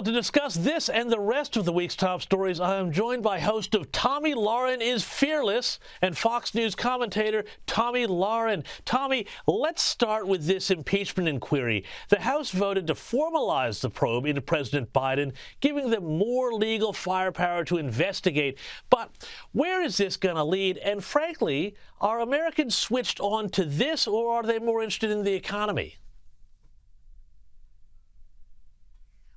To discuss this and the rest of the week's top stories, I am joined by host of Tomi Lahren is Fearless and Fox News commentator Tomi Lahren. Tomi, let's start with this impeachment inquiry. The House voted to formalize the probe into President Biden, giving them more legal firepower to investigate. But where is this going to lead? And frankly, are Americans switched on to this, or are they more interested in the economy?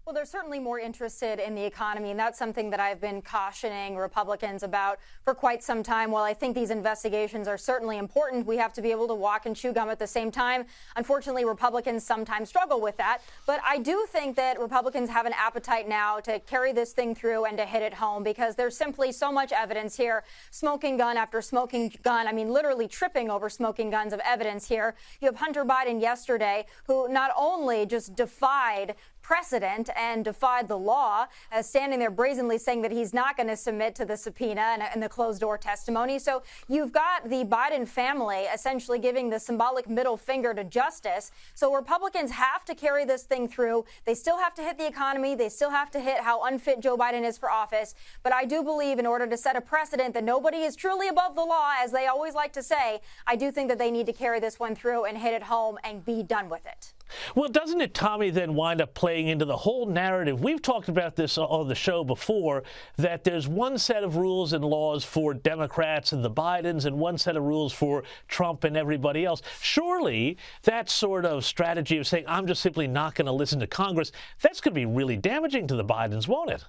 Well, they're certainly more interested in the economy, and that's something that I've been cautioning Republicans about for quite some time. While I think these investigations are certainly important, we have to be able to walk and chew gum at the same time. Unfortunately, Republicans sometimes struggle with that. But I do think that Republicans have an appetite now to carry this thing through and to hit it home, because there's simply so much evidence here. Smoking gun after smoking gun. I mean, literally tripping over smoking guns of evidence here. You have Hunter Biden yesterday, who not only just defied precedent and defied the law, standing there brazenly saying that he's not going to submit to the subpoena and the closed-door testimony. So you've got the Biden family essentially giving the symbolic middle finger to justice. So Republicans have to carry this thing through. They still have to hit the economy. They still have to hit how unfit Joe Biden is for office. But I do believe in order to set a precedent that nobody is truly above the law, as they always like to say, I do think that they need to carry this one through and hit it home and be done with it. Well, doesn't it, Tomi, then wind up playing into the whole narrative? We've talked about this on the show before, that there's one set of rules and laws for Democrats and the Bidens and one set of rules for Trump and everybody else. Surely that sort of strategy of saying, I'm just simply not going to listen to Congress, that's going to be really damaging to the Bidens, won't it?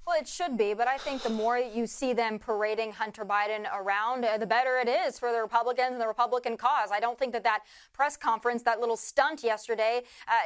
Well, it should be, but I think the more you see them parading Hunter Biden around, the better it is for the Republicans and the Republican cause. I don't think that press conference, that little stunt yesterday,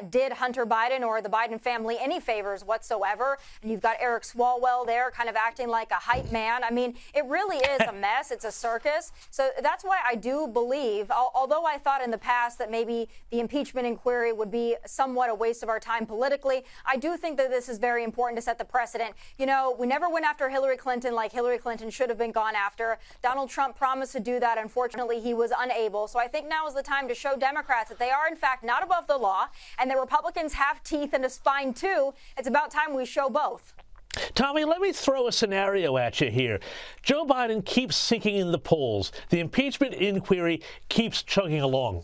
did Hunter Biden or the Biden family any favors whatsoever. And you've got Eric Swalwell there kind of acting like a hype man. I mean, it really is a mess. It's a circus. So that's why I do believe, although I thought in the past that maybe the impeachment inquiry would be somewhat a waste of our time politically, I do think that this is very important to set the precedent. You know, we never went after Hillary Clinton like Hillary Clinton should have been gone after. Donald Trump promised to do that. Unfortunately, he was unable. So I think now is the time to show Democrats that they are, in fact, not above the law, and that Republicans have teeth and a spine, too. It's about time we show both. Tomi, let me throw a scenario at you here. Joe Biden keeps sinking in the polls. The impeachment inquiry keeps chugging along.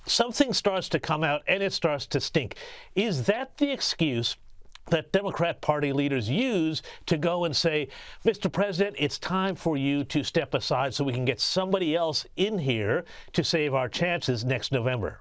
Something starts to come out, and it starts to stink. Is that the excuse that Democrat Party leaders use to go and say, Mr. President, it's time for you to step aside so we can get somebody else in here to save our chances next November?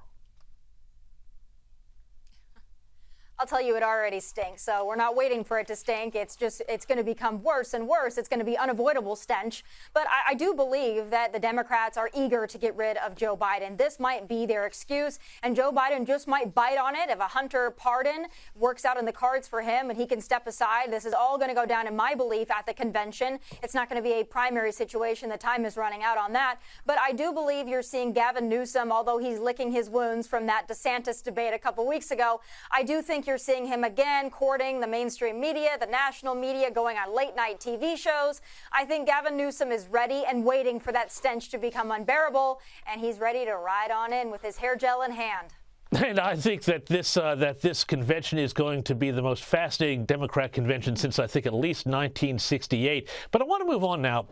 I'll tell you, it already stinks. So we're not waiting for it to stink. It's going to become worse and worse. It's going to be unavoidable stench. But I do believe that the Democrats are eager to get rid of Joe Biden. This might be their excuse, and Joe Biden just might bite on it. If a Hunter pardon works out in the cards for him and he can step aside, this is all going to go down, in my belief, at the convention. It's not going to be a primary situation. The time is running out on that. But I do believe you're seeing Gavin Newsom, although he's licking his wounds from that DeSantis debate a couple weeks ago, I do think you're seeing him again courting the mainstream media, the national media, going on late-night TV shows. I think Gavin Newsom is ready and waiting for that stench to become unbearable, and he's ready to ride on in with his hair gel in hand. And I think that this convention is going to be the most fascinating Democrat convention since, I think, at least 1968. But I want to move on now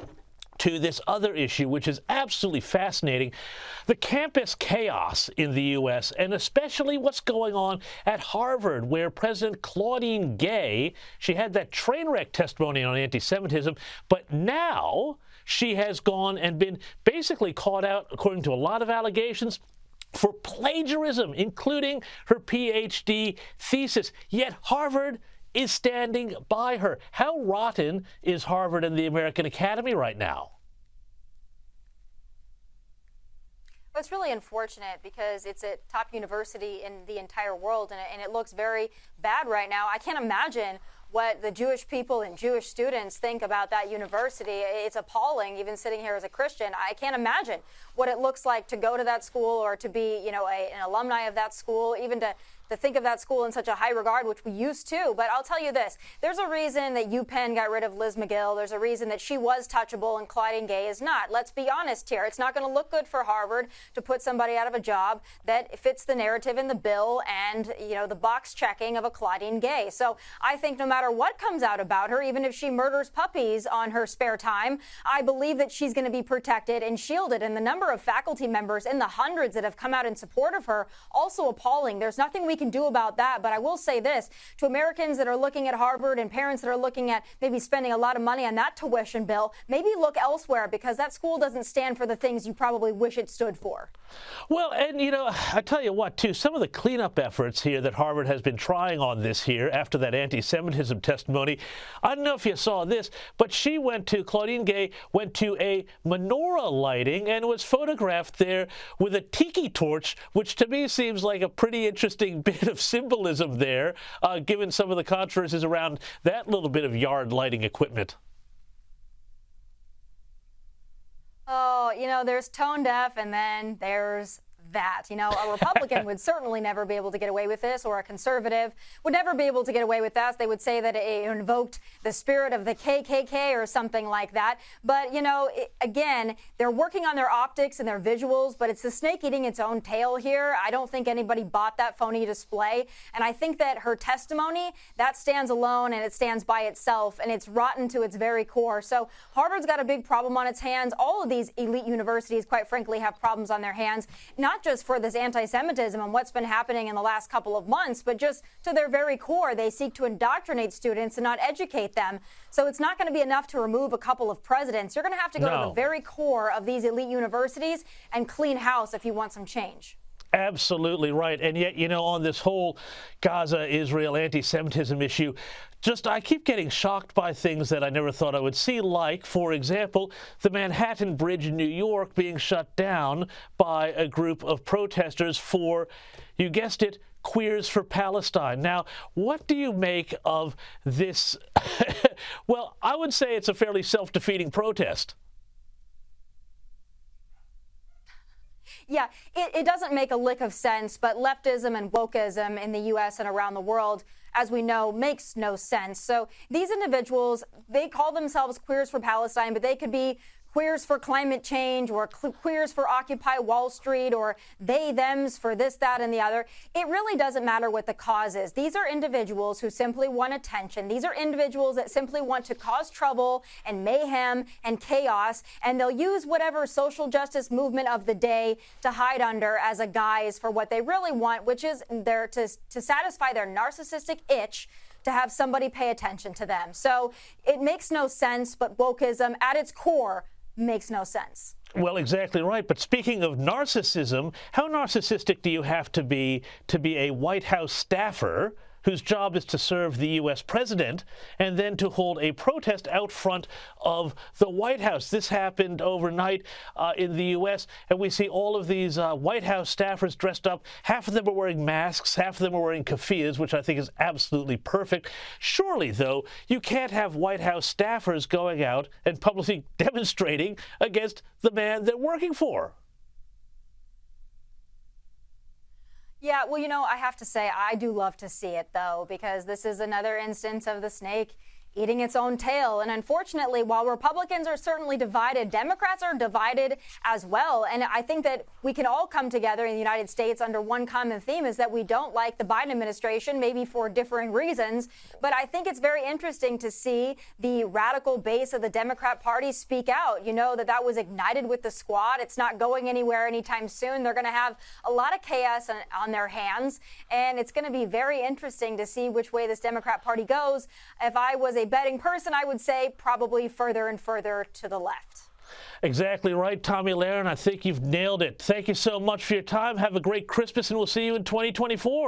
to this other issue, which is absolutely fascinating, the campus chaos in the U.S., and especially what's going on at Harvard, where President Claudine Gay, she had that train wreck testimony on anti-Semitism, but now she has gone and been basically caught out, according to a lot of allegations, for plagiarism, including her Ph.D. thesis. Yet Harvard is standing by her. How rotten is Harvard and the American Academy right now? Well, it's really unfortunate because it's a top university in the entire world, and it looks very bad right now. I can't imagine what the Jewish people and Jewish students think about that university. It's appalling, even sitting here as a Christian. I can't imagine what it looks like to go to that school or to be, an alumni of that school, even to to think of that school in such a high regard, which we used to. But I'll tell you this, there's a reason that UPenn got rid of Liz McGill. There's a reason that she was touchable and Claudine Gay is not. Let's be honest here. It's not going to look good for Harvard to put somebody out of a job that fits the narrative in the bill and, you know, the box checking of a Claudine Gay. So I think no matter what comes out about her, even if she murders puppies on her spare time, I believe that she's going to be protected and shielded. And the number of faculty members in the hundreds that have come out in support of her, also appalling. There's nothing we can do about that. But I will say this to Americans that are looking at Harvard and parents that are looking at maybe spending a lot of money on that tuition bill, maybe look elsewhere, because that school doesn't stand for the things you probably wish it stood for. Well, and, you know, I tell you what, too, some of the cleanup efforts here that Harvard has been trying on this here after that anti-Semitism testimony, I don't know if you saw this, but Claudine Gay went to a menorah lighting and was photographed there with a tiki torch, which to me seems like a pretty interesting bit of symbolism there, given some of the controversies around that little bit of yard lighting equipment. Oh, you know, there's tone deaf and then there's that. You know, a Republican would certainly never be able to get away with this, or a conservative would never be able to get away with that. They would say that it invoked the spirit of the KKK or something like that. But, you know, again, they're working on their optics and their visuals, but it's the snake eating its own tail here. I don't think anybody bought that phony display. And I think that her testimony, that stands alone and it stands by itself, and it's rotten to its very core. So Harvard's got a big problem on its hands. All of these elite universities, quite frankly, have problems on their hands, not just for this anti-Semitism and what's been happening in the last couple of months, but just to their very core. They seek to indoctrinate students and not educate them. So it's not going to be enough to remove a couple of presidents. You're going to have to go to the very core of these elite universities and clean house if you want some change. Absolutely right. And yet, you know, on this whole Gaza-Israel anti-Semitism issue, I keep getting shocked by things that I never thought I would see, like, for example, the Manhattan Bridge in New York being shut down by a group of protesters for, you guessed it, Queers for Palestine. Now, what do you make of this? Well, I would say it's a fairly self-defeating protest. Yeah, it doesn't make a lick of sense, but leftism and wokeism in the U.S. and around the world, as we know, makes no sense. So these individuals, they call themselves Queers for Palestine, but they could be queers for climate change, or queers for Occupy Wall Street, or they, thems for this, that, and the other. It really doesn't matter what the cause is. These are individuals who simply want attention. These are individuals that simply want to cause trouble and mayhem and chaos, and they'll use whatever social justice movement of the day to hide under as a guise for what they really want, which is to satisfy their narcissistic itch to have somebody pay attention to them. So it makes no sense, but wokeism at its core makes no sense. Well, exactly right. But speaking of narcissism, how narcissistic do you have to be a White House staffer whose job is to serve the U.S. president and then to hold a protest out front of the White House? This happened overnight in the U.S., and we see all of these White House staffers dressed up. Half of them are wearing masks, half of them are wearing keffiyehs, which I think is absolutely perfect. Surely, though, you can't have White House staffers going out and publicly demonstrating against the man they're working for. Yeah, well, you know, I have to say, I do love to see it, though, because this is another instance of the snake eating its own tail. And unfortunately, while Republicans are certainly divided, Democrats are divided as well. And I think that we can all come together in the United States under one common theme, is that we don't like the Biden administration, maybe for differing reasons. But I think it's very interesting to see the radical base of the Democrat Party speak out. You know, that was ignited with the squad. It's not going anywhere anytime soon. They're going to have a lot of chaos on their hands. And it's going to be very interesting to see which way this Democrat Party goes. If I was a betting person, I would say probably further and further to the left. Exactly right, Tomi Lahren. I think you've nailed it. Thank you so much for your time. Have a great Christmas, and we'll see you in 2024.